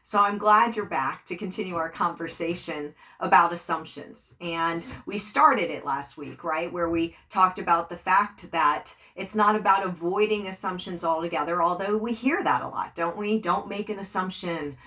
So I'm glad you're back to continue our conversation about assumptions. And we started it last week, right? Where we talked about the fact that it's not about avoiding assumptions altogether, although we hear that a lot, don't we? Don't make an assumption,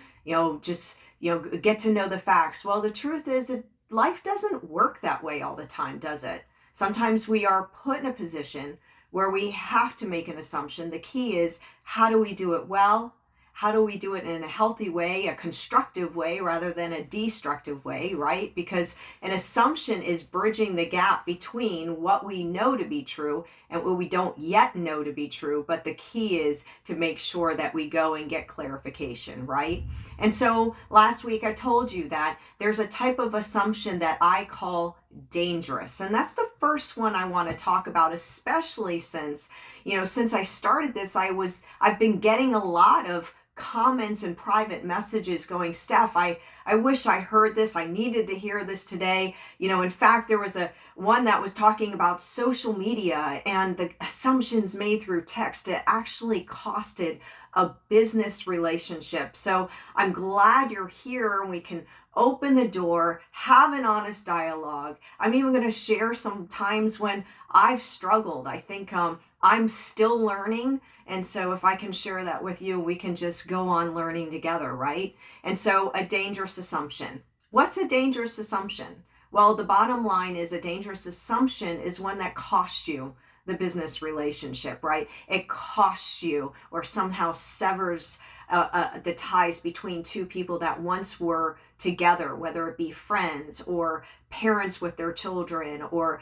just, get to know the facts. Well, the truth is that life doesn't work that way all the time, does it? Sometimes we are put in a position where we have to make an assumption. The key is, how do we do it well? How do we do it in a healthy way, a constructive way, rather than a destructive way, right? Because an assumption is bridging the gap between what we know to be true and what we don't yet know to be true. But the key is to make sure that we go and get clarification, right? And so last week I told you that there's a type of assumption that I call dangerous. And that's the first one I want to talk about, especially since I started this, I've been getting a lot of comments and private messages going, Steph, I wish I heard this. I needed to hear this today. In fact, there was one that was talking about social media and the assumptions made through text. It actually costed a business relationship. So I'm glad you're here and we can open the door, have an honest dialogue. I'm even going to share some times when I've struggled. I think I'm still learning. And so if I can share that with you, we can just go on learning together, right? And so a dangerous assumption. What's a dangerous assumption? Well, the bottom line is a dangerous assumption is one that costs you the business relationship, right? It costs you or somehow severs the ties between two people that once were together, whether it be friends or parents with their children or,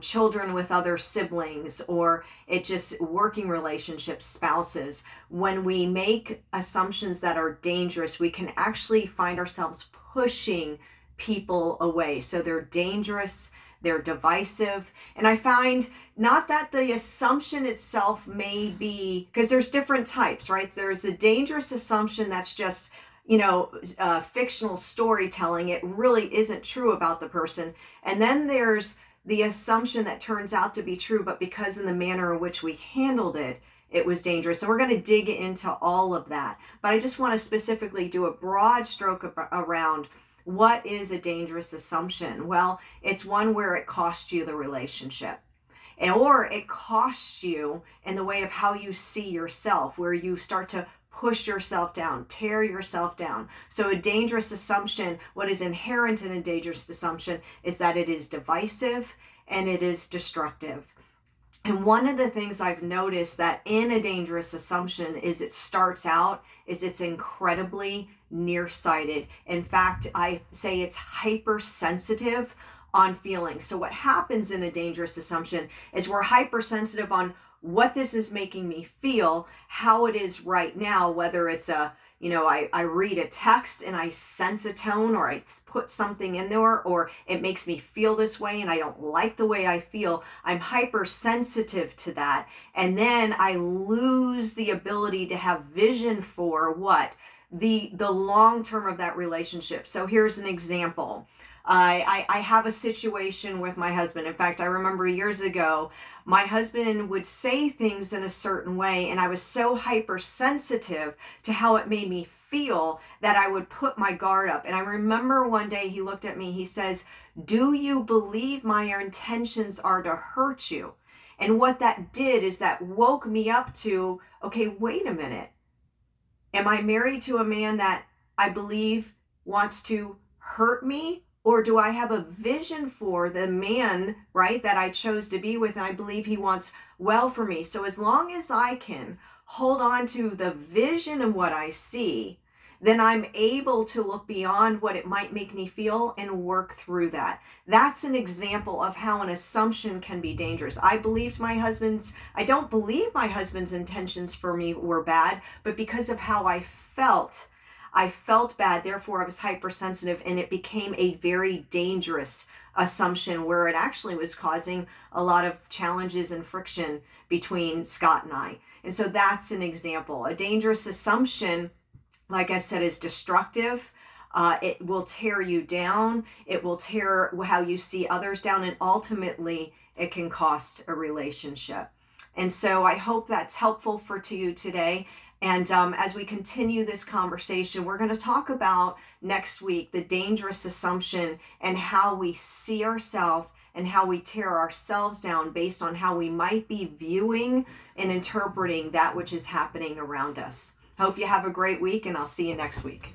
children with other siblings, or it just working relationships, spouses. When we make assumptions that are dangerous, we can actually find ourselves pushing people away. So they're dangerous, they're divisive. And I find not that the assumption itself may be, because there's different types, right? There's a dangerous assumption that's just, fictional storytelling. It really isn't true about the person. And then there's the assumption that turns out to be true, but because in the manner in which we handled it, it was dangerous. So we're going to dig into all of that. But I just want to specifically do a broad stroke around what is a dangerous assumption. Well, it's one where it costs you the relationship. Or it costs you in the way of how you see yourself, where you start to push yourself down, tear yourself down. So a dangerous assumption, what is inherent in a dangerous assumption is that it is divisive and it is destructive. And one of the things I've noticed that in a dangerous assumption is it's incredibly nearsighted. In fact, I say it's hypersensitive on feelings. So what happens in a dangerous assumption is we're hypersensitive on what this is making me feel, how it is right now, whether it's I read a text and I sense a tone, or I put something in there, or it makes me feel this way and I don't like the way I feel. I'm hypersensitive to that. And then I lose the ability to have vision for what? The long term of that relationship. So here's an example. I have a situation with my husband. In fact, I remember years ago, my husband would say things in a certain way, and I was so hypersensitive to how it made me feel that I would put my guard up. And I remember one day he looked at me, he says, "Do you believe my intentions are to hurt you?" And what that did is that woke me up to, okay, wait a minute. Am I married to a man that I believe wants to hurt me? Or do I have a vision for the man, right, that I chose to be with, and I believe he wants well for me? So as long as I can hold on to the vision of what I see, then I'm able to look beyond what it might make me feel and work through that. That's an example of how an assumption can be dangerous. I don't believe my husband's intentions for me were bad, but because of how I felt bad, therefore I was hypersensitive, and it became a very dangerous assumption where it actually was causing a lot of challenges and friction between Scott and I. And so that's an example. A dangerous assumption, like I said, is destructive. It will tear you down. It will tear how you see others down, and ultimately it can cost a relationship. And so I hope that's helpful to you today. And as we continue this conversation, we're going to talk about next week the dangerous assumption and how we see ourselves and how we tear ourselves down based on how we might be viewing and interpreting that which is happening around us. Hope you have a great week, and I'll see you next week.